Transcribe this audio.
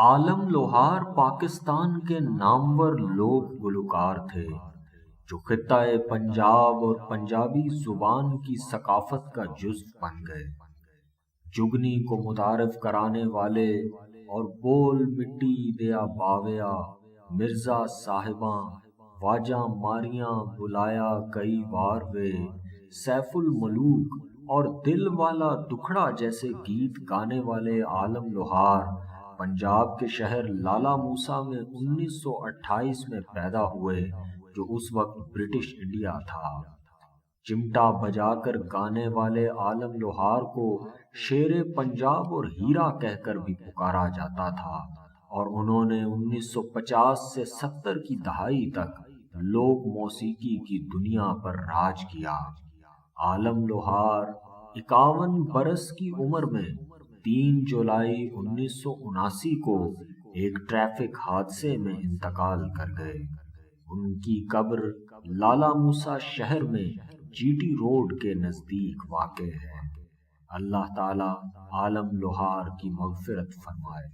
عالم لوہار پاکستان کے نامور لوک گلوکار تھے جو خطہ پنجاب اور پنجابی زبان کی ثقافت کا جزو بن گئے۔ جگنی کو متعارف کرانے والے اور بول مٹی دیا باویا، مرزا صاحباں واجاں ماریاں بلایا کئی بار وے، سیف الملوک اور دل والا دکھڑا جیسے گیت گانے والے عالم لوہار پنجاب کے شہر لالا موسیٰ میں 1928 میں پیدا ہوئے، جو اس وقت برٹش انڈیا تھا۔ چمٹا بجا کر گانے والے عالم لوہار کو شیر پنجاب اور ہیرا کہہ کر بھی پکارا جاتا تھا، اور انہوں نے 1950 سے 70 کی دہائی تک لوک موسیقی کی دنیا پر راج کیا۔ عالم لوہار 51 برس کی عمر میں 3 جولائی 1979 کو ایک ٹریفک حادثے میں انتقال کر گئے۔ ان کی قبر لالا موسیٰ شہر میں جی ٹی روڈ کے نزدیک واقع ہے۔ اللہ تعالی عالم لوہار کی مغفرت فرمائے۔